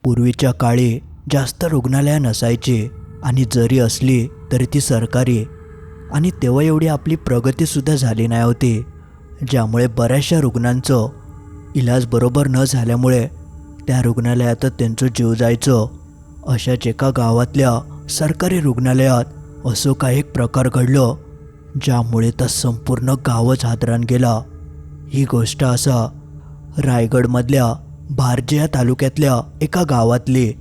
पूर्वीच्या काळी जास्त रुग्णालयं नसायची आणि जरी असली तरी ती सरकारी, आणि तेव्हा एवढी आपली प्रगतीसुद्धा झाली नाही होती, ज्यामुळे बऱ्याचशा रुग्णांचं इलाज बरोबर न झाल्यामुळे त्या रुग्णालयातच त्यांचं जीव जायचं. अशाच एका गावातल्या सरकारी रुग्णालयात असं काही एक प्रकार घडलं ज्यामुळे तर संपूर्ण गावच हादरान गेला. ही गोष्ट असा रायगडमधल्या भारजे या तालुक्यातल्या एका गावातली.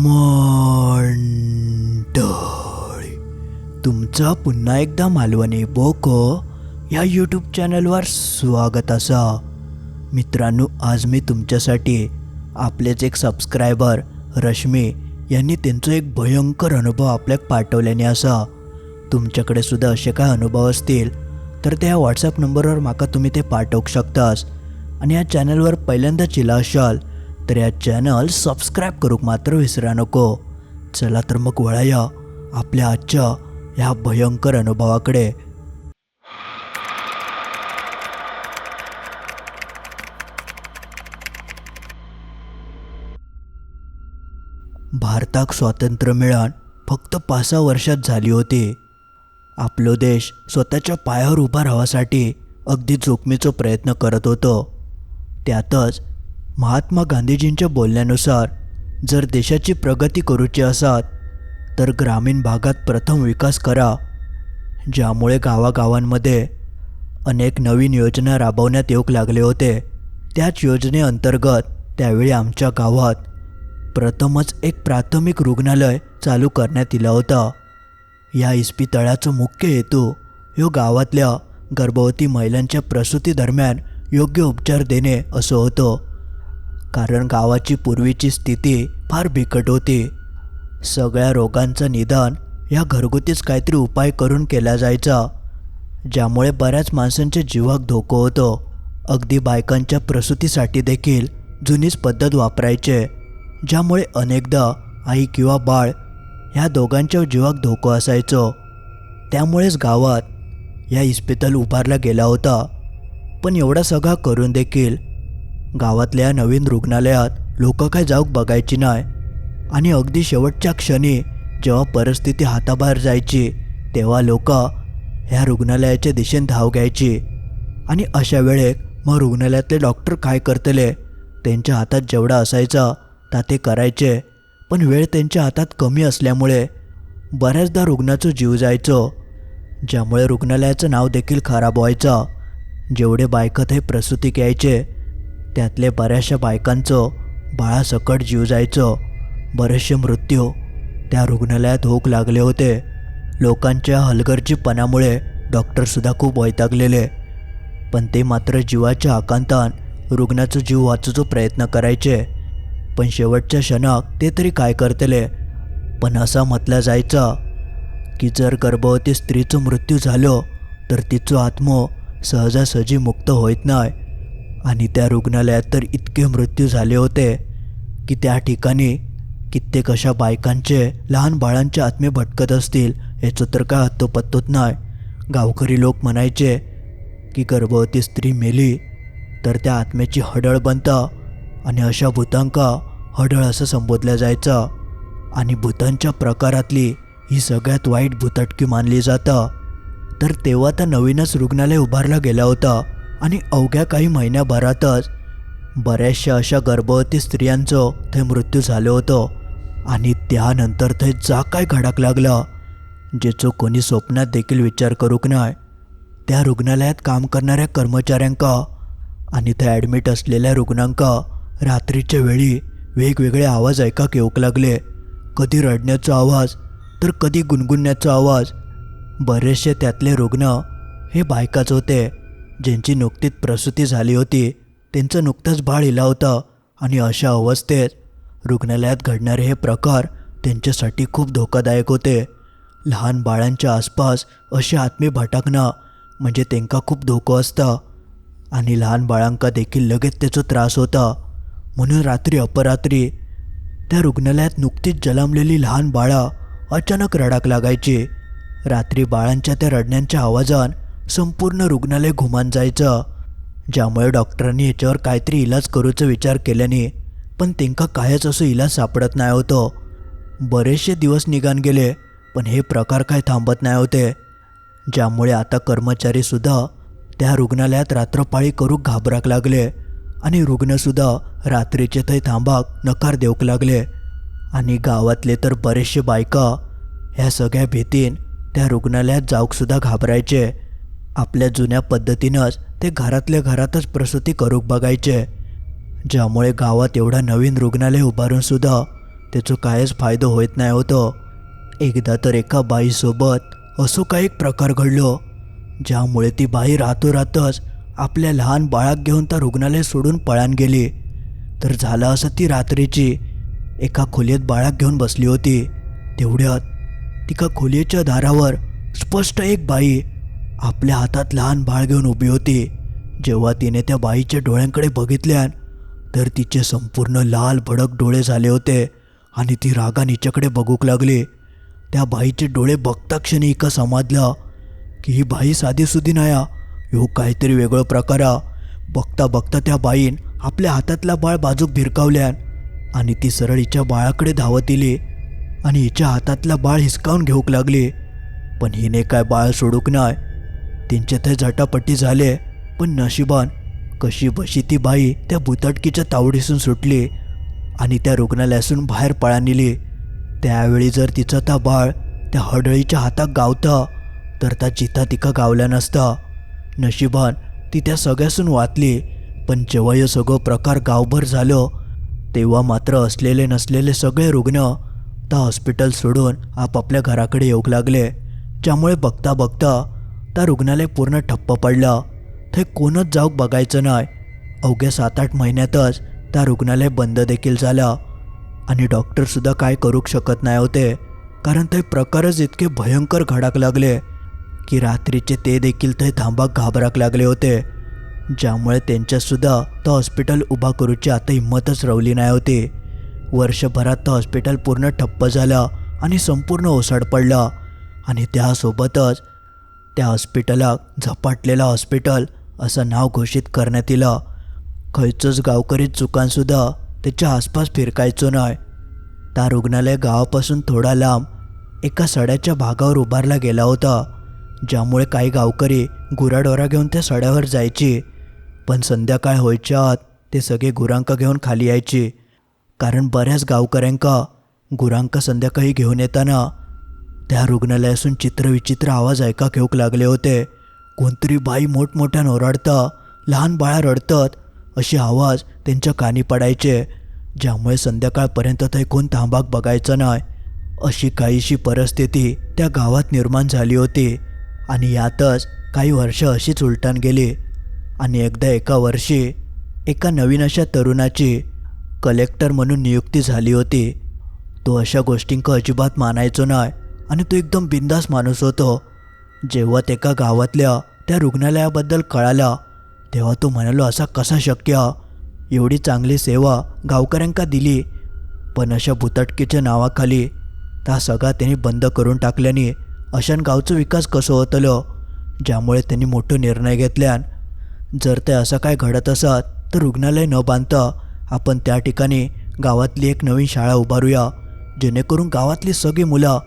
मंडळी, तुमचा पुन्हा एकदा मालवणी बोको या यूट्यूब चॅनलवर स्वागत असा. मित्रांनो, आज मी तुमच्यासाठी आपलेच एक सबस्क्रायबर रश्मी यांनी त्यांचा एक भयंकर अनुभव आपल्याक पाठवल्याने असा. तुमच्याकडे सुद्धा असे काय अनुभव असतील तर त्या व्हॉट्सॲप नंबरवर माका तुम्ही ते पाठवू शकतास. आणि या चॅनलवर पहिल्यांदाच इला असाल तर या चॅनल सबस्क्राईब करूक मात्र विसरा नको. चला तर मग वळूया आपल्या आजच्या ह्या भयंकर अनुभवाकडे. भारताक स्वातंत्र्य मिळून फक्त 5-6 वर्षात झाली होती. आपलो देश स्वतःच्या पायावर उभा राहासाठी अगदी जोखमीचा प्रयत्न करत होतो. त्यातच महात्मा गांधीजींच्या बोलण्यानुसार जर देशाची प्रगती करूची असत तर ग्रामीण भागात प्रथम विकास करा, ज्यामुळे गावागावांमध्ये अनेक नवीन योजना राबवण्यात येऊ लागले होते. त्याच योजनेअंतर्गत त्यावेळी आमच्या गावात प्रथमच एक प्राथमिक रुग्णालय चालू करण्यात आला होता. या इस्पितळाचा मुख्य हेतू ह्यो गावातल्या गर्भवती महिलांच्या प्रसूती दरम्यान योग्य उपचार देणे असं होतं. कारण गावाची पूर्वीची स्थिती फार बिकट होती. सगळ्या रोगांचं निदान या घरगुतीच काहीतरी उपाय करून केला जायचा, ज्यामुळे बऱ्याच माणसांच्या जीवाक धोका होतो. अगदी बायकांच्या प्रसूतीसाठी देखील जुनीच पद्धत वापरायचे, ज्यामुळे अनेकदा आई किंवा बाळ ह्या दोघांच्या जीवाक धोका असायचो. त्यामुळेच गावात या इस्पितळ उभारला गेला होता. पण एवढा सगळा करून देखील गावातल्या नवीन रुग्णालयात लोक काय जाऊक बघायची नाही. आणि अगदी शेवटच्या क्षणी जेव्हा परिस्थिती हाताबाहेर जायची तेव्हा लोक ह्या रुग्णालयाच्या दिशेने धाव घ्यायची. आणि अशा वेळेत मग रुग्णालयातले डॉक्टर काय करतले, त्यांच्या हातात जेवढा असायचा ता ते करायचे. पण वेळ त्यांच्या हातात कमी असल्यामुळे बऱ्याचदा रुग्णाचं जीव जायचं, ज्यामुळे रुग्णालयाचं नाव देखील खराब व्हायचं. जेवढे बायकात हे प्रसूती घ्यायचे त्यातले बऱ्याचशा बायकांचं बाळासकट जीव जायचं. बरेचसे मृत्यू त्या रुग्णालयात होऊ लागले होते. लोकांच्या हलगर्जीपणामुळे डॉक्टरसुद्धा खूप वैतागलेले, पण ते मात्र जीवाच्या आकांतान रुग्णाचा जीव वाचवण्याचा प्रयत्न करायचे. पण शेवटच्या क्षणात ते तरी काय करतले. पण असं म्हटलं जायचं की जर गर्भवती स्त्रीचा मृत्यू झालो तर तिचं आत्मा सहजासहजी मुक्त होत नाही. आणि त्या रुग्णालयात तर इतके मृत्यू झाले होते की त्या ठिकाणी कित्येक अशा बायकांचे लहान बाळांचे आत्मे भटकत असतील याचं तर काय हत्तोपत्तोच नाही. गावकरी लोक म्हणायचे की गर्भवती स्त्री मेली तर त्या आत्म्याची हडळ बनतं, आणि अशा भूतांका हडळ असं संबोधलं जायचं. आणि भूतांच्या प्रकारातली ही सगळ्यात वाईट भूतटकी मानली जातं. तर तेव्हा तर नवीनच रुग्णालय उभारला गेला होता आणि अवघ्या काही महिन्याभरातच बऱ्याचशा अशा गर्भवती स्त्रियांचं ते मृत्यू झालं होतं. आणि त्यानंतर ते जा काय घडाक लागला ज्याचं कोणी स्वप्नात देखील विचार करूक नाही. त्या रुग्णालयात काम करणाऱ्या कर्मचाऱ्यांका आणि त्या ॲडमिट असलेल्या रुग्णांका रात्रीच्या वेळी वेगवेगळे आवाज ऐकाक येऊक लागले. कधी रडण्याचा आवाज तर कधी गुणगुणण्याचा आवाज. बरेचसे त्यातले रुग्ण हे बायकाच होते ज्यांची नुकतीच प्रसूती झाली होती. त्यांचं नुकतंच बाळ इला होतं. आणि अशा अवस्थेत रुग्णालयात घडणारे हे प्रकार त्यांच्यासाठी खूप धोकादायक होते. लहान बाळांच्या आसपास असे आत्मे भटकणं म्हणजे त्यांना खूप धोका असता. आणि लहान बाळांका देखील लगेच त्याचा त्रास होता. म्हणून रात्री अपरात्री त्या रुग्णालयात नुकतीच जन्मलेली लहान बाळा अचानक रडाक लागायची. रात्री बाळांच्या त्या रडण्याच्या आवाजान संपूर्ण रुग्णालय घुमान जायचं, ज्यामुळे डॉक्टरांनी याच्यावर काहीतरी इलाज करूचा विचार केल्याने पण तेंका कायच असं इलाज सापडत नाही होतो. बरेचसे दिवस निघान गेले, पण हे प्रकार काय थांबत नाही होते, ज्यामुळे आता कर्मचारीसुद्धा त्या रुग्णालयात रात्रपाळी करूक घाबराक लागले आणि रुग्णसुद्धा रात्रीचे थंय थांबाक नकार देऊक लागले. आणि गावातले तर बरेचसे बायका ह्या सगळ्या भीतीन त्या रुग्णालयात जाऊकसुद्धा घाबरायचे. आपल्या जुन्या पद्धतीनंच ते घरातल्या घरातच प्रसूती करूक बघायचे, ज्यामुळे गावात एवढा नवीन रुग्णालय उभारूनसुद्धा त्याचं कायच फायदो होत नाही होतो. एकदा तर एका बाईसोबत असो काही एक प्रकार घडलो, ज्यामुळे ती बाई रातोरातच आपल्या लहान बाळाक घेऊन त्या रुग्णालय सोडून पळान गेली. तर झालं असं, ती रात्रीची एका खोलीत बाळाक घेऊन बसली होती. तेवढ्यात तिका खोलीच्या दारावर स्पष्ट एक बाई आपल्या हातात लहान बाळ घेऊन उभी होती. जेव्हा तिने त्या बाईच्या डोळ्यांकडे बघितल्यान तर तिचे संपूर्ण लाल भडक डोळे झाले होते आणि ती रागान हिच्याकडे बघूक लागली. त्या बाईचे डोळे बघता क्षणी इका समजलं की ही बाई साधीसुधी नाही, ह्यो काहीतरी वेगळं प्रकार. बघता बघता त्या बाईन आपल्या हातातला बाळ बाजूक भिरकावल्यान आणि ती सरळ हिच्या बाळाकडे धावत इली आणि हिच्या हातातला बाळ हिसकावून घेऊक लागली. पण हिने काय बाळ सोडूक नाही. त्यांचे ते झटापट्टी झाले, पण नशिबान कशी बशी ती बाई त्या भुताटकीच्या तावडीसून सुटली आणि त्या रुग्णालयातून बाहेर पळा नेली. त्यावेळी जर तिचं त्या बाळ त्या हडळीच्या हातात गावता तर त्या चिता तिका गावल्या नसता. नशिबान ती त्या सगळ्यासून वाचली. पण जेव्हा हे सगळं प्रकार गावभर झालं तेव्हा मात्र असलेले नसलेले सगळे रुग्ण त्या हॉस्पिटल सोडून आपापल्या घराकडे येऊक लागले, ज्यामुळे बघता बघता त्या रुग्णालय पूर्ण ठप्प पडला. ते कोणच जाऊक बघायचं नाही. अवघ्या 7-8 महिन्यातच त्या रुग्णालय बंद देखील झाला आणि डॉक्टरसुद्धा काय करूक शकत नाही होते, कारण ते प्रकारच इतके भयंकर घडाक लागले की रात्रीचे ते देखील ते थांबाक घाबराक लागले होते, ज्यामुळे त्यांच्यातसुद्धा तर हॉस्पिटल उभा करूची आता हिंमतच रवली नाही होती. वर्षभरात तर हॉस्पिटल पूर्ण ठप्प झाला आणि संपूर्ण ओसाड पडला आणि त्यासोबतच त्या हॉस्पिटलाक झपाटलेला हॉस्पिटल असं नाव घोषित करण्यात आलं. खंयचोच गावकरी चुकानसुद्धा त्याच्या आसपास फिरकायचो नाही. त्या रुग्णालय गावापासून थोडा लांब एका सड्याच्या भागावर उभारला गेला होता, ज्यामुळे काही गावकरी गुराढोरा घेऊन त्या सड्यावर जायची. पण संध्याकाळ व्हायच्या आत ते सगळे गुरांका घेऊन खाली यायची, कारण बऱ्याच गावकऱ्यांका गुरांका संध्याकाळी घेऊन येताना त्या रुग्णालयातून चित्रविचित्र आवाज ऐकाक येऊक लागले होते. कोणतरी बाई मोठमोठ्यानं ओरडता, लहान बाळा रडतात असे आवाज त्यांच्या कानी पडायचे, ज्यामुळे संध्याकाळपर्यंत ते कोण थांबाक बघायचं नाही. अशी काहीशी परिस्थिती त्या गावात निर्माण झाली होती. आणि यातच काही वर्ष अशीच उलटून गेली आणि एकदा एका वर्षी एका नवीन अशा तरुणाची कलेक्टर म्हणून नियुक्ती झाली होती. तो अशा गोष्टींका अजिबात मानायचो नाही आणि तो एकदम बिंदास माणूस होतो. जेव्हा त्याका गावातल्या त्या रुग्णालयाबद्दल कळाला तेव्हा तो म्हणालो, असा कसा शक्य, एवढी चांगली सेवा गावकऱ्यांका दिली, पण अशा भुताटकीच्या नावाखाली त्या सगळा त्यांनी बंद करून टाकल्याने अशान गावचा विकास कसं होतलो. ज्यामुळे त्यांनी मोठा निर्णय घेतल्यान जर ते असं काय घडत असत तर रुग्णालय न बांधता आपण त्या ठिकाणी गावातली एक नवीन शाळा उभारूया, जेणेकरून गावातली सगळी मुलं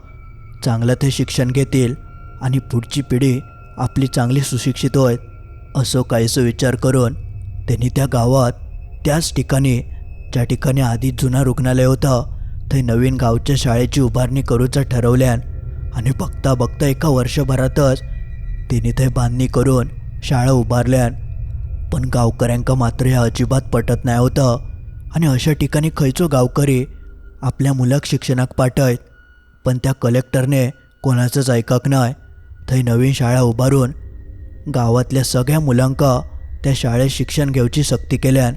चांगलं ते शिक्षण घेतील आणि पुढची पिढी आपली चांगली सुशिक्षित होईल. असं काहीसं विचार करून त्यांनी त्या गावात त्याच ठिकाणी ज्या ठिकाणी आधी जुना रुग्णालय होता ते नवीन गावच्या शाळेची उभारणी करूचं ठरवल्यान आणि बघता बघता एका वर्षभरातच तिने ते बांधणी करून शाळा उभारल्यान. पण गावकऱ्यांका मात्र हे अजिबात पटत नाही होतं आणि अशा ठिकाणी खयचो गावकरी आपल्या मुलाक शिक्षणाक पाठयत. पण त्या कलेक्टरने कोणाचंच ऐकक नाही. थंय नवीन शाळा उभारून गावातल्या सगळ्या मुलांका त्या शाळेत शिक्षण घेवची सक्ती केल्यान,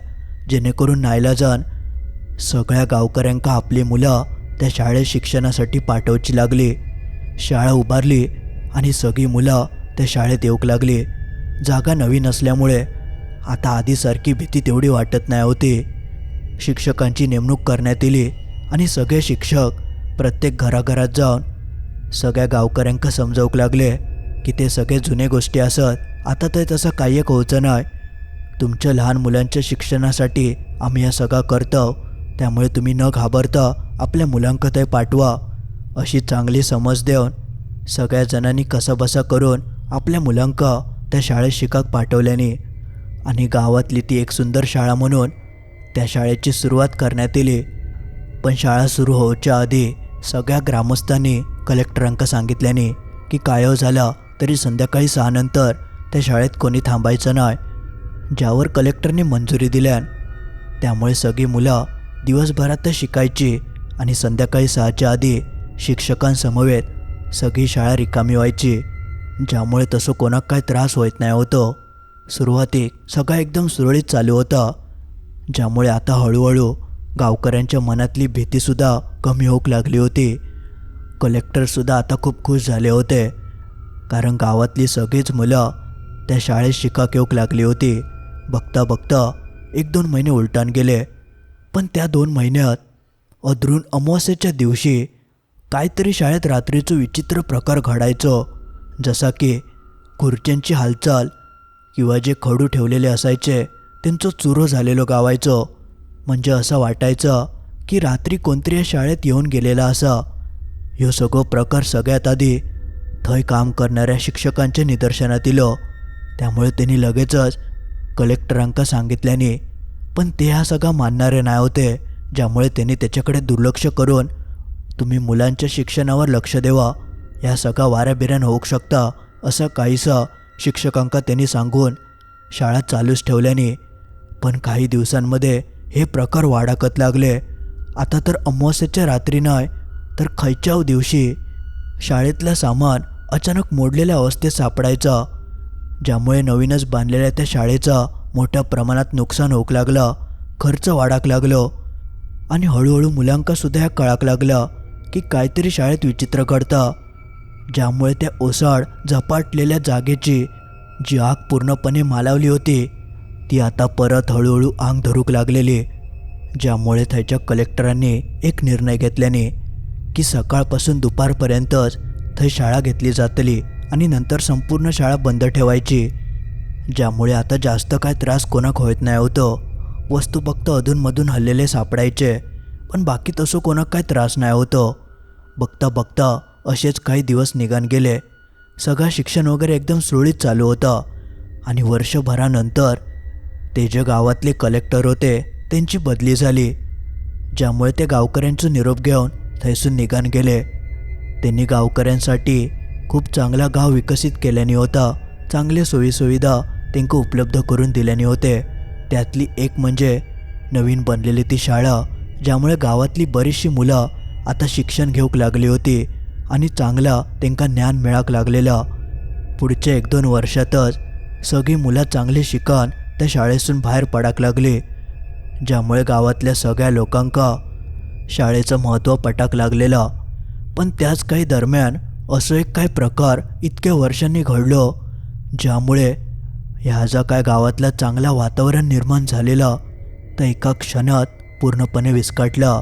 जेणेकरून नाईलाजान सगळ्या गावकऱ्यांका आपली मुलं त्या शाळेत शिक्षणासाठी पाठवची लागली. शाळा उभारली आणि सगळी मुलं त्या शाळेत येऊक लागली. जागा नवीन असल्यामुळे आता आधीसारखी भीती तेवढी वाटत नाही होती. शिक्षकांची नेमणूक करण्यात आली आणि सगळे शिक्षक प्रत्येक घराघरात जाऊन सगळ्या गावकऱ्यांका समजावूक लागले की ते सगळे जुने गोष्टी असत, आता ते तसं काही एक होचं नाही. तुमच्या लहान मुलांच्या शिक्षणासाठी आम्ही या सगळा करतो, त्यामुळे तुम्ही न घाबरता आपल्या मुलांक थंय पाठवा अशी चांगली समज देऊन सगळ्या जणांनी कसाबसा करून आपल्या मुलांक त्या शाळेत शिकाक पाठवल्याने आणि गावातली ती एक सुंदर शाळा म्हणून त्या शाळेची सुरुवात करण्यात आली. पण शाळा सुरू होऊच्या आधी सगळ्या ग्रामस्थांनी कलेक्टरांका सांगितल्याने की काय झालं तरी संध्याकाळी 6 नंतर त्या शाळेत कोणी थांबायचं नाही. ज्यावर कलेक्टरने मंजुरी दिल्यान त्यामुळे सगळी मुलं दिवसभरात शिकायची आणि संध्याकाळी 6च्या आधी शिक्षकांसमवेत सगळी शाळा रिकामी व्हायची. ज्यामुळे तसं कोणाक काय त्रास होत नाही होतो. सुरुवातीक सगळं एकदम सुरळीत चालू होतं, ज्यामुळे आता हळूहळू गावकऱ्यांच्या मनातली भीतीसुद्धा कमी होऊ लागली होती. कलेक्टरसुद्धा आता खूप खुश झाले होते, कारण गावातली सगळीच मुलं त्या शाळेत शिकाक येऊक लागली होती. बघता बघता 1-2 महिने उलटान गेले. पण त्या 2 महिन्यात अधरून अमावास्येच्या दिवशी काहीतरी शाळेत रात्रीचं विचित्र प्रकार घडायचो. जसा की खुर्च्यांची हालचाल किंवा जे खडू ठेवलेले असायचे त्यांचं चुरो झालेलं गावायचं. म्हणजे असं वाटायचं की रात्री कोणतरी या शाळेत येऊन गेलेला असा. ह्यो सगळं प्रकार सगळ्यात आधी थंय काम करणाऱ्या शिक्षकांच्या निदर्शनात इलो. त्यामुळे त्यांनी लगेचच कलेक्टरांका सांगितल्याने पण ते हा सगळा मानणारे नाही होते. ज्यामुळे त्यांनी त्याच्याकडे दुर्लक्ष करून तुम्ही मुलांच्या शिक्षणावर लक्ष देवा, ह्या सगळा वाऱ्याबिऱ्यान होऊ शकता असं काहीसं शिक्षकांका त्यांनी सांगून शाळा चालूच ठेवल्याने. पण काही दिवसांमध्ये हे प्रकार वाढाकत लागले. आता तर अमावास्येच्या रात्री नाही तर खयच्याव दिवशी शाळेतलं सामान अचानक मोडलेल्या अवस्थेत सापडायचा, ज्यामुळे नवीनच बांधलेल्या त्या शाळेचा मोठ्या प्रमाणात नुकसान होऊ लागलं. खर्च वाढाक लागलो आणि हळूहळू मुलांकासुद्धा ह्या कळाक लागलं की काहीतरी शाळेत विचित्र घडतं. ज्यामुळे त्या ओसाड झपाटलेल्या जागेची जी आग पूर्णपणे मालावली होती ती आता परत हळूहळू आग धरूक लागलेली. ज्यामुळे थंयच्या कलेक्टरांनी एक निर्णय घेतल्याने की सकाळपासून दुपारपर्यंतच थंय शाळा घेतली जातली आणि नंतर संपूर्ण शाळा बंद ठेवायची. ज्यामुळे आता जास्त काय त्रास कोणाक होत नाही होतो. वस्तू फक्त अधूनमधून हल्लेले सापडायचे, पण बाकी तसं कोणाक काय त्रास नाही होतो. बघता बघता असेच काही दिवस निघान गेले. सगळं शिक्षण वगैरे एकदम सुरळीत चालू होतं आणि वर्षभरानंतर ते जे गावातले कलेक्टर होते त्यांची बदली झाली. ज्यामुळे ते गावकऱ्यांचा निरोप घेऊन थैसून निघान गेले. त्यांनी गावकऱ्यांसाठी खूप चांगला गाव विकसित केल्याने होता. चांगले सोयीसुविधा त्यांना उपलब्ध करून दिल्याने होते. त्यातली एक म्हणजे नवीन बनलेली ती शाळा, ज्यामुळे गावातली बरीचशी मुलं आता शिक्षण घेऊक लागली होती आणि चांगला त्यांना ज्ञान मिळाक लागलेलं. पुढच्या 1-2 वर्षातच सगळी मुलं चांगली शिकन त्या शाळेतून बाहेर पडाक लागली. ज्यामुळे गावातल्या सगळ्या लोकांका शाळेचं महत्त्व पटाक लागलेलं. पण त्याच काही दरम्यान असं एक काही प्रकार इतक्या वर्षांनी घडलो, ज्यामुळे ह्या जा काय गावातला चांगला वातावरण निर्माण झालेलं तर एका क्षणात पूर्णपणे विस्कटलं.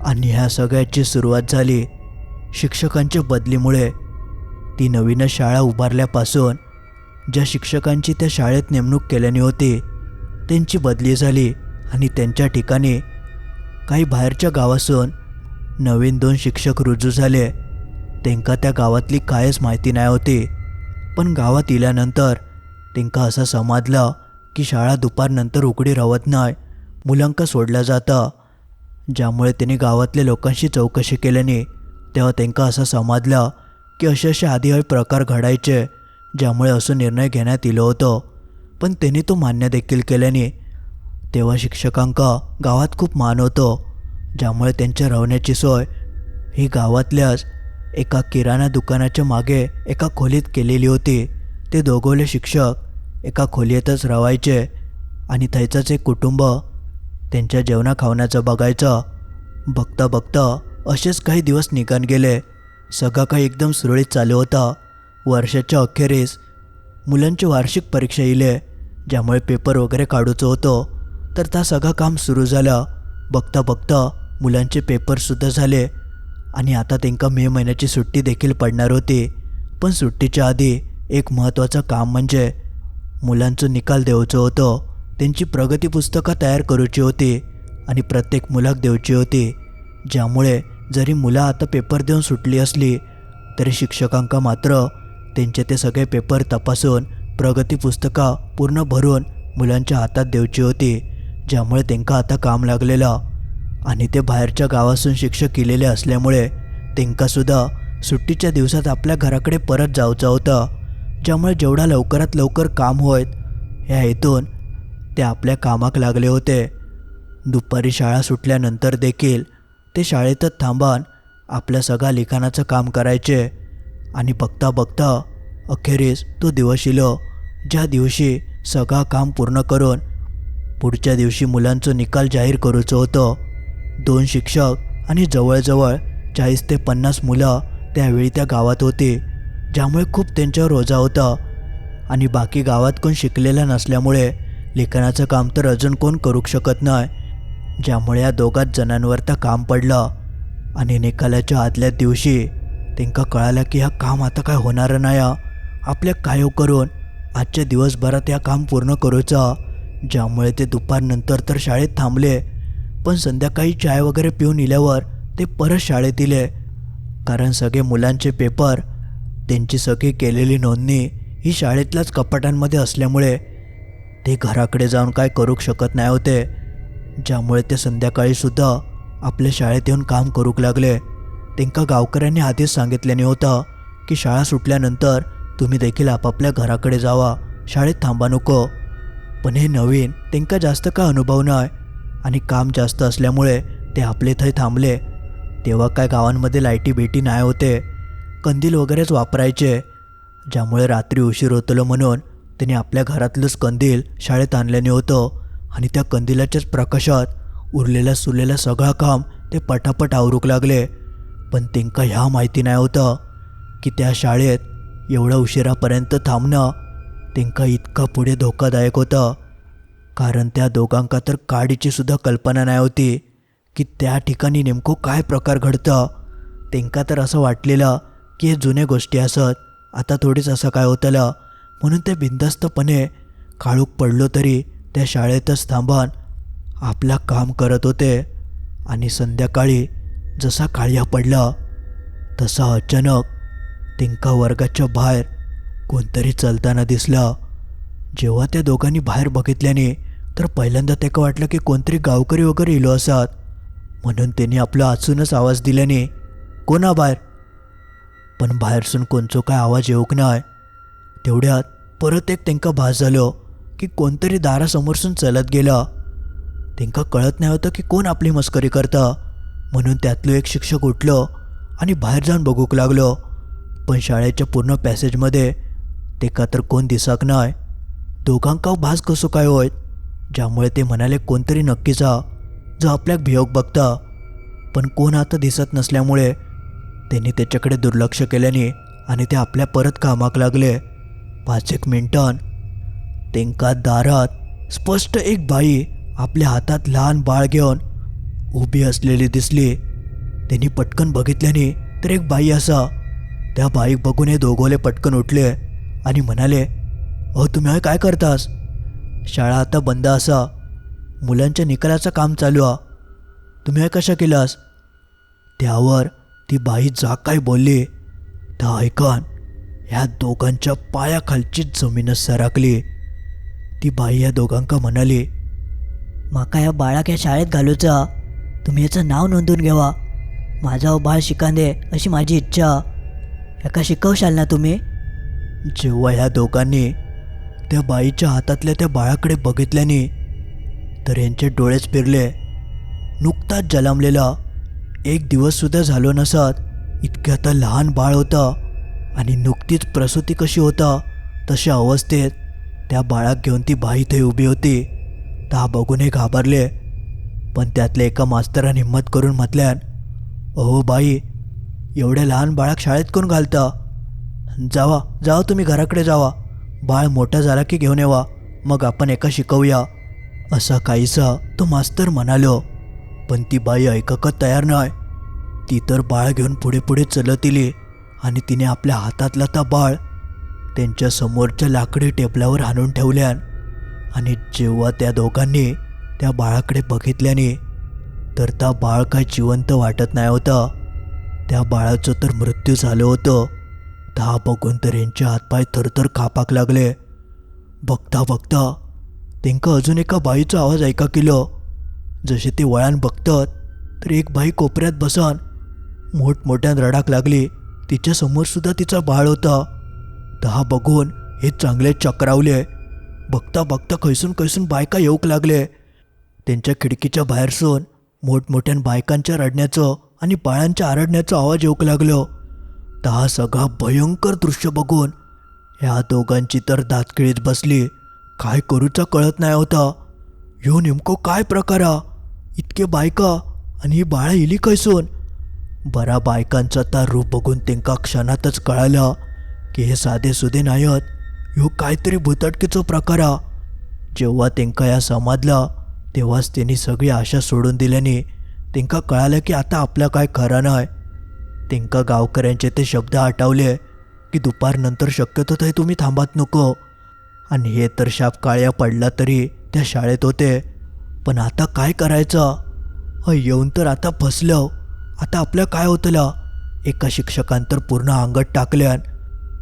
आणि ह्या सगळ्याची सुरुवात झाली शिक्षकांच्या बदलीमुळे. ती नवीन शाळा उभारल्यापासून ज्या शिक्षकांची त्या शाळेत नेमणूक केल्याने होती त्यांची बदली झाली आणि त्यांच्या ठिकाणी काही बाहेरच्या गावातून नवीन 2 शिक्षक रुजू झाले. त्यांना त्या गावातली कायच माहिती नाही होती. पण गावात इल्यानंतर त्यांना असं समजलं की शाळा दुपारनंतर उघडी राहत नाही, मुलांका सोडलं जातं. ज्यामुळे त्यांनी गावातल्या लोकांशी चौकशी केल्याने तेव्हा त्यांना असं समजलं की असे आधी हे प्रकार घडायचे, ज्यामुळे असं निर्णय घेण्यात इलो होतो. पण त्यांनी तो मान्य देखील केल्याने तेव्हा शिक्षकांका गावात खूप मान होतो. ज्यामुळे त्यांच्या राहण्याची सोय ही गावातल्याच एका किराणा दुकानाच्या मागे एका खोलीत केलेली होती. ते दोघोले शिक्षक एका खोलीतच राहायचे आणि थैचंच एक कुटुंब त्यांच्या जेवणा खावण्याचं बघायचं. बघता बघता असेच काही दिवस निघून गेले. सगळं काही एकदम सुरळीत चालू होता. वर्षाच्या अखेरीस मुलांची वार्षिक परीक्षा येईल, ज्यामुळे पेपर वगैरे काढूचं होतं. तर त्या सगळं काम सुरू झालं. बघता बघता मुलांचे पेपरसुद्धा झाले आणि आता त्यांना मे महिन्याची सुट्टी देखील पडणार होती. पण सुट्टीच्या आधी एक महत्त्वाचं काम म्हणजे मुलांचं निकाल द्यायचं होतं. त्यांची प्रगती पुस्तकं तयार करूची होती आणि प्रत्येक मुलाक देवची होती, ज्यामुळे जरी मुलं आता पेपर देऊन सुटली असली तरी शिक्षकांका मात्र त्यांचे ते सगळे पेपर तपासून प्रगती पुस्तका पूर्ण भरून मुलांच्या हातात देवची होती, ज्यामुळे त्यांना आता काम लागलेलं. आणि ते बाहेरच्या गावातून शिक्षक केलेले असल्यामुळे त्यांकासुद्धा सुट्टीच्या दिवसात आपल्या घराकडे परत जायचं होतं, ज्यामुळे जेवढा लवकरात लवकर काम होईल ह्या हेतून ते आपल्या कामाक लागले होते. दुपारी शाळा सुटल्यानंतर देखील ते शाळेतच थांबून आपल्या सगळ्या लिखाणाचं काम करायचे. आणि बघता बघता अखेरीस तो दिवस इलो, ज्या दिवशी सगळं काम पूर्ण करून पुढच्या दिवशी मुलांचं निकाल जाहीर करूचं होतं. 2 शिक्षक आणि जवळजवळ 40 ते 50 मुलं त्यावेळी त्या गावात होती, ज्यामुळे खूप त्यांच्यावर ओझा होता. आणि बाकी गावात कोण शिकलेलं नसल्यामुळे लिखाणाचं काम तर अजून कोण करू शकत नाही, ज्यामुळे या दोघाच जणांवर तर काम पडलं. आणि निकालाच्या आदल्या दिवशी त्यांना कळालं की हा काम आता काय होणार नाही, आपल्या काय करून आजच्या दिवसभरात या काम पूर्ण करूचं, ज्यामुळे ते दुपारनंतर तर शाळेत थांबले. पण संध्याकाळी चाय वगैरे पिऊन इल्यावर ते परत शाळेत इले, कारण सगळे मुलांचे पेपर त्यांची सगळी केलेली नोंदणी ही शाळेतल्याच कपाटांमध्ये असल्यामुळे ते घराकडे जाऊन काय करू शकत नाही होते, ज्यामुळे ते संध्याकाळीसुद्धा आपल्या शाळेत येऊन काम करूक लागले. त्यांना गावकऱ्यांनी आधीच सांगितल्याने होतं की शाळा सुटल्यानंतर तुम्ही देखील आपापल्या घराकडे जावा, शाळेत थांबा नको. पण हे नवीन त्यांना जास्त काय अनुभव नाही आणि काम जास्त असल्यामुळे ते आपले थंय थांबले. तेव्हा काय गावांमध्ये लाईटी बेटी नाही होते, कंदील वगैरेच वापरायचे, ज्यामुळे रात्री उशीर होतलो म्हणून त्यांनी आपल्या घरातलंच कंदील शाळेत आणल्याने होतं. आणि त्या कंदिलाच्याच प्रकाशात उरलेल्या सुरलेलं सगळं काम ते पटापट आवरूक लागले. पण त्यांना ह्या माहिती नाही होतं की त्या शाळेत एवढ्या उशिरापर्यंत थांबणं त्यांना इतका पुढे धोकादायक होतं, कारण त्या दोघांका तर काडीची सुद्धा कल्पना नाही होती की त्या ठिकाणी नेमकं काय प्रकार घडतं. त्यांना तर असं वाटलेलं की हे जुने गोष्टी असत, आता थोडीच असं काय होतलं, म्हणून ते बिनधास्तपणे काळूक पडलो तरी त्या शाळेतच थांबून आपलं काम करत होते. आणि संध्याकाळी जसा काळ्या पडला तसा अचानक त्यांका वर्गाच्या बाहेर कोणतरी चलताना दिसलं. जेव्हा त्या दोघांनी बाहेर बघितल्याने तर पहिल्यांदा त्याला वाटलं की कोणतरी गावकरी वगैरे इलो असत, म्हणून त्यांनी आपलं आचूनच आवाज दिल्याने कोणा बाहेर. पण बाहेरसून कोणचो काय आवाज येऊक नाही. तेवढ्यात परत एक त्यांका भास झालो की कोणतरी दारासमोरसून चलत गेला. त्यांका कळत नाही होतं की कोण आपली मस्करी करतं, म्हणून त्यातलं एक शिक्षक उठलो आणि बाहेर जाऊन बघूक लागलो. पण शाळेच्या पूर्ण पॅसेजमध्ये ते का तर कोण दिसक नाही. दोघांका भास कसो काय होय, ज्यामुळे ते म्हणाले कोणतरी नक्कीच जो आपल्याक भियोग बघता. पण कोण आता दिसत नसल्यामुळे त्यांनी त्याच्याकडे दुर्लक्ष केल्याने आणि ते आपल्या परत कामाक लागले. 5-1 मिनिटां त्यांका दारात स्पष्ट एक बाई आपल्या हातात लहान बाळ घेऊन उभी असलेली दिसली. त्यांनी पटकन बघितल्याने तर एक बाई असा. त्या बाईक बघून हे दोघोले पटकन उठले आणि म्हणाले, अहो तुम्ही काय करतास, शाळा आता बंद असा, मुलांच्या निकालाचं काम चालू आहे, तुम्ही हे कशा केलास. त्यावर ती बाई जा काय बोलली त्या ऐकून ह्या दोघांच्या पायाखालची जमीनच सरकली. ती बाई या दोघांका म्हणाली, माका या बाळाक या शाळेत घालूचा, तुम्ही याचं नाव नोंदून घेवा, माझा बाळ शिकांदे अशी माझी इच्छा, याका शिकवशाल ना तुम्ही. जेव्हा ह्या दोघांनी त्या बाईच्या हातातल्या त्या बाळाकडे बघितल्याने तर यांचे डोळेच फिरले. नुकताच जन्मलेला 1 दिवससुद्धा झालो नसत इतक्या आता लहान बाळ होतं आणि नुकतीच प्रसूती कशी होता तशा अवस्थेत त्या बाळाक घेऊन ती बाई इथे उभी होती. ता बघून हे घाबरले. पण त्यातल्या एका मास्तराने हिम्मत करून म्हटल्यान, अहो बाई, एवढ्या लहान बाळाक शाळेत कोण घालता, जावा तुम्ही घराकडे जावा, बाळ मोठा झाला की घेऊन येवा, मग आपण एका शिकवूया. असा काहीसा तो मास्तर म्हणालो. पण ती बाई ऐककच तयार नाही. ती तर बाळ घेऊन पुढे पुढे चलत इली आणि तिने आपल्या हातातला ता बाळ त्यांच्या समोरच्या लाकडी टेबलावर आणून ठेवल्यान. आणि जेव्हा त्या दोघांनी त्या बाळाकडे बघितल्याने तर त्या बाळ काय जिवंत वाटत नाही होतं. त्या बाळाचं तर मृत्यू झालं होतं. त्या बघून तर यांचे हातपाय थरथर कापाक लागले. बघता बघता तेंका अजून एका बाईचा आवाज ऐका केलो. जसे ते वळान बघतात तर एक बाई कोपऱ्यात बसन मोठमोठ्यान रडाक लागली. तिच्या समोर सुद्धा तिचा बाळ होता. दहा बघून हे चांगले चक्रावले. बघता बघता खैसून खैसून बायका येऊक लागले. त्यांच्या खिडकीच्या बाहेरसून मोठमोठ्यान बायकांच्या रडण्याचं आणि बाळांच्या आरडण्याचा आवाज येऊक लागलो. दहा सगळा भयंकर दृश्य बघून ह्या दोघांची तर दातखिळीत बसली. काय करूचा कळत नाही होता. ह्यो नेमको काय प्रकार हा? इतके बायका आणि ही बाळा इली खैसून? बरा बायकांचा तर रूप बघून तेंका क्षणातच कळालं की हे साधे सुधे नाहीत. ह्यो काहीतरी भुताटकीचो प्रकार हा. जेव्हा तेंका या समजलं तेव्हाच त्यांनी सगळी आशा सोडून दिल्याने तेंका कळालं की आता आपलं काय खरं नाही. तेंका गावकऱ्यांचे ते शब्द आठवले की दुपारनंतर शक्यतो थंय तुम्ही थांबात नको. आणि हे तर शाप काळ्या पडला तरी त्या शाळेत होते. पण आता काय करायचं? येऊन तर आता फसलं. आता आपल्या काय होतलं? एका शिक्षकांतर पूर्ण अंगत टाकल्यान.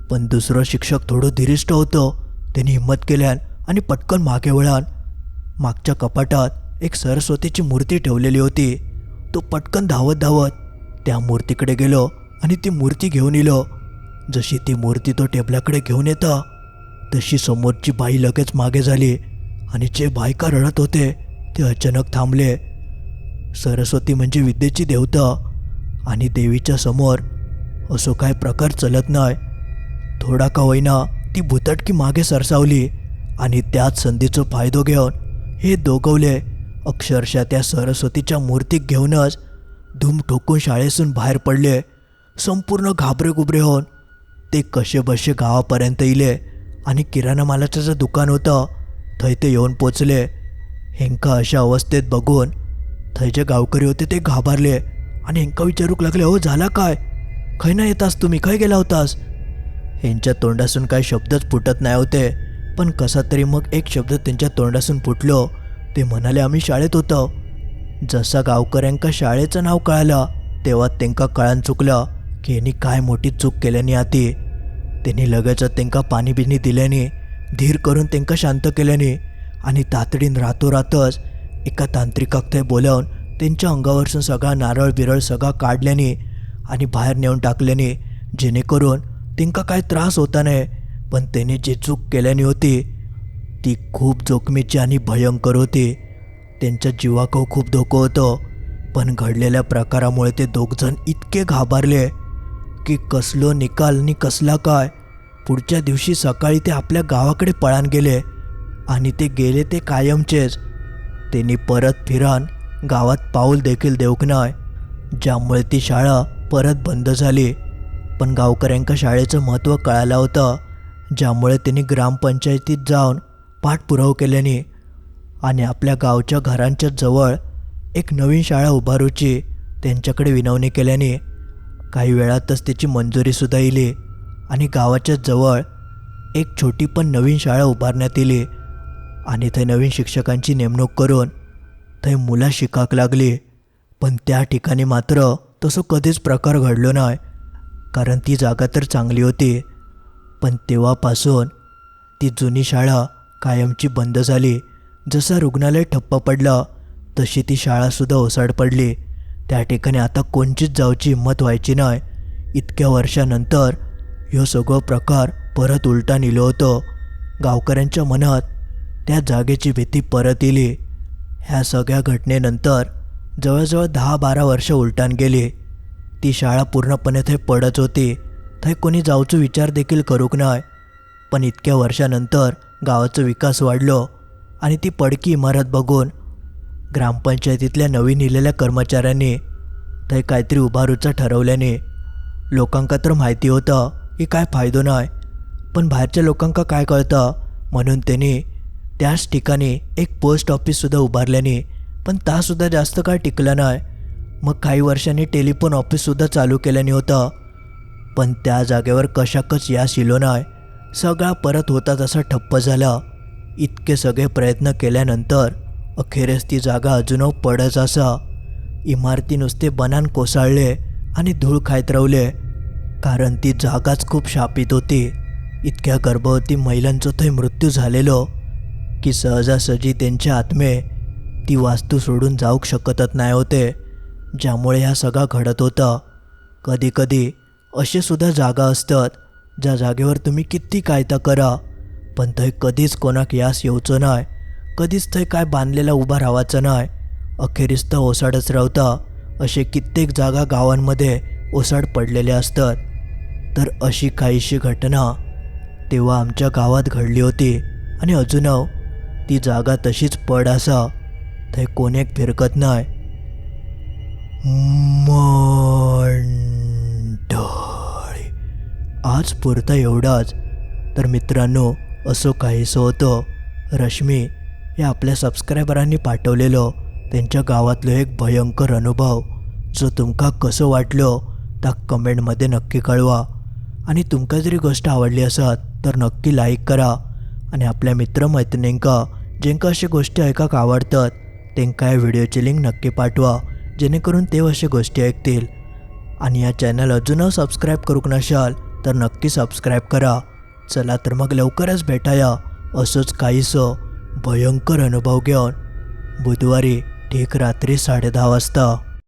पण दुसरं शिक्षक थोडं धीरिष्ट होतं. त्यांनी हिंमत केल्यान आणि पटकन मागे वळान. मागच्या कपाटात एक सरस्वतीची मूर्ती ठेवलेली होती. तो पटकन धावत धावत त्या मूर्तीकडे गेलो आणि ती मूर्ती घेऊन इलो. जशी ती मूर्ती तो टेबलाकडे घेऊन येता तशी समोरची बाई लगेच मागे झाली आणि जे बायका रडत होते ते अचानक थांबले. सरस्वती म्हणजे विद्येची देवता आणि देवीच्या समोर असो काय प्रकार चलत नाही. थोडा का होईना ती भुतटकी मागे सरसावली आणि त्याच संधीचा फायदा घेऊन हे दोघवले अक्षरशः त्या सरस्वतीच्या मूर्तीक घेऊनच धूम ठोकून शाळेतून बाहेर पडले. संपूर्ण घाबरे गुबरे होऊन ते कसे बसे गावापर्यंत इले आणि किराणा मालाचं जे दुकान होतं थंय ते येऊन पोचले. हेंका अशा अवस्थेत बघून थंय जे गावकरी होते ते घाबरले आणि हेंका विचारूक लागले, हो झाला काय? खै ना येतास तुम्ही? खै गेला होतास? ह्यांच्या तोंडासून काही शब्दच फुटत नाही होते. पण कसा तरी मग एक शब्द त्यांच्या तोंडासून फुटलो. ते म्हणाले, आम्ही शाळेत होतो. जसा गावकऱ्यांका शाळेचं नाव कळालं तेव्हा त्यांका कळान चुकलं की यांनी काय मोठी चूक केल्याने आती. त्यांनी लगेचच त्यांका पाणी बिणी दिल्याने, धीर करून त्यांका शांत केल्याने आणि तातडीन रातोरातच एका तांत्रिकाक थंय बोलावून त्यांच्या अंगावरसून सगळा नारळ बिरळ सगळा काढल्याने आणि बाहेर नेऊन टाकल्याने जेणेकरून त्यांका काय त्रास होता नाही. पण त्याने जी चूक केल्याने होती ती खूप जोखमीची आणि भयंकर होती. त्यांच्या जीवाक खूप धोका होतं. पण घडलेल्या प्रकारामुळे ते दोघजण इतके घाबरले की कसलो निकाल आणि कसला काय. पुढच्या दिवशी सकाळी ते आपल्या गावाकडे पळान गेले आणि ते गेले ते कायमचेच. त्यांनी परत फिरान गावात पाऊल देखील देऊक नाही, ज्यामुळे ती शाळा परत बंद झाली. पण गावकऱ्यांका शाळेचं महत्त्व कळालं होतं, ज्यामुळे त्यांनी ग्रामपंचायतीत जाऊन पाठपुरावा केल्याने आणि आपल्या गावच्या घरांच्या जवळ एक नवीन शाळा उभारूची त्यांच्याकडे विनवणी केल्याने काही वेळातच त्याची मंजुरीसुद्धा इली आणि गावाच्या जवळ एक छोटी पण नवीन शाळा उभारण्यात इली आणि थंय नवीन शिक्षकांची नेमणूक करून थंय मुलं शिकाक लागली. पण त्या ठिकाणी मात्र तसं कधीच प्रकार घडलो नाही, कारण ती जागा तर चांगली होती. पण तेव्हापासून ती जुनी शाळा कायमची बंद झाली. जसं रुग्णालय ठप्प पडलं तशी ती शाळासुद्धा ओसाड पडली. त्या ठिकाणी आता कोणचीच जाऊची हिंमत व्हायची नाही. इतक्या वर्षानंतर ह्यो सगळं प्रकार परत उलटा नेलो होतो. गावकऱ्यांच्या मनात त्या जागेची भीती परत इली. ह्या सगळ्या घटनेनंतर जवळजवळ 10-12 वर्ष उलटान गेली. ती शाळा पूर्णपणे थंय पडत होती. थंय कोणी जाऊचो विचार देखील करूक नाही. पण इतक्या वर्षानंतर गावाचा विकास वाढलो आणि ती पडकी इमारत बघून ग्रामपंचायतीतल्या नवीन इलेल्या कर्मचाऱ्यांनी थंय काहीतरी उभारूचं ठरवल्याने लोकांका तर माहिती होतं की काय फायदो नाही, पण बाहेरच्या लोकांका काय कळतं म्हणून त्यांनी त्याच ठिकाणी एक पोस्ट ऑफिससुद्धा उभारल्याने पण तासुद्धा जास्त काळ टिकलं नाही. मग काही वर्षांनी टेलिफोन ऑफिससुद्धा चालू केल्याने होतं, पण त्या जागेवर कशाकच यास इलो नाही. सगळा परत होता तसा ठप्प झाला. इतके सगळे प्रयत्न केल्यानंतर अखेरेस ती जागा अजूनही पडच असा. इमारती नुसते बनान कोसळले आणि धूळ खायत रवले, कारण ती जागाच खूप शापित होती. इतक्या गर्भवती महिलांचा थंय मृत्यू झालेलो की सहजासहजी त्यांचे आत्मे ती वास्तू सोडून जाऊक शकतच नाही होते, ज्यामुळे ह्या सगळं घडत होतं. कधीकधी असे सुद्धा जागा असतात ज्या जागेवर तुम्ही किती कायता करा, पण थंय कधीच कोणाक यास येवचो नाही, कधीच थंय काय बांधलेला उभा राहायचं नाही. अखेरीस तर ओसाडच रावता. असे कित्येक जागा गावांमध्ये ओसाड पडलेले असतात. तर अशी काहीशी घटना तेव्हा आमच्या गावात घडली होती आणि अजून ती जागा तशीच पड असा, थंय कोणेक फिरकत नाही. मंडळी, आज पुरता एवढाच. तर मित्रांनो, असं काहीसं होतं. रश्मी या आपल्या सबस्क्रायबरांनी पाठवलेलं त्यांच्या गावातलं एक भयंकर अनुभव, जो तुमका कसं वाटलं त्या कमेंटमध्ये नक्की कळवा. आणि तुमका जरी गोष्ट आवडली असत तर नक्की लाईक करा आणि आपल्या मित्रमैत्रिणींका ज्यांका अशा गोष्टी ऐकाक आवडतात त्यांका या व्हिडिओची लिंक नक्की पाठवा, जेणेकरून ते अशा गोष्टी ऐकतील. आणि या चॅनल अजूनही सबस्क्राईब करूक नसाल तर नक्की सबस्क्राईब करा. चला तर मग लवकरच भेटाया असंच काहीसं भयंकर अनुभव घेऊन बुधवारी ठीक रात्री 10:30 वाजता.